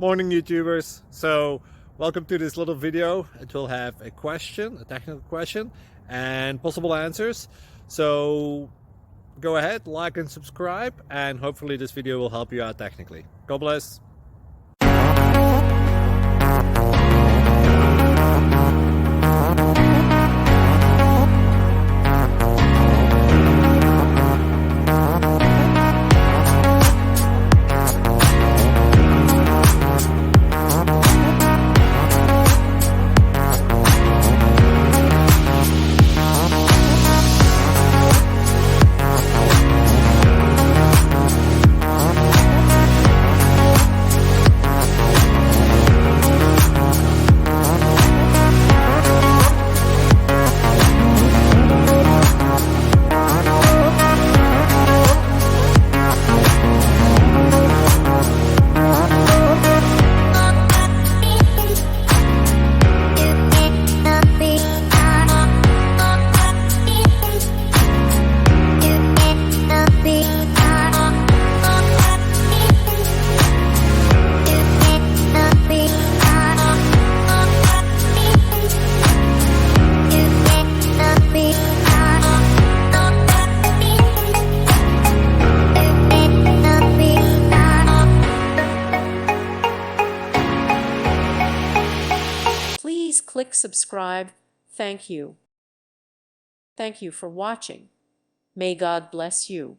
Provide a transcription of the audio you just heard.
Morning YouTubers. So welcome to this little video. It will have a question, a technical question, and possible answers. So go ahead, like and subscribe, and hopefully this video will help you out technically. God bless. Please click subscribe. Thank you. Thank you for watching. May God bless you.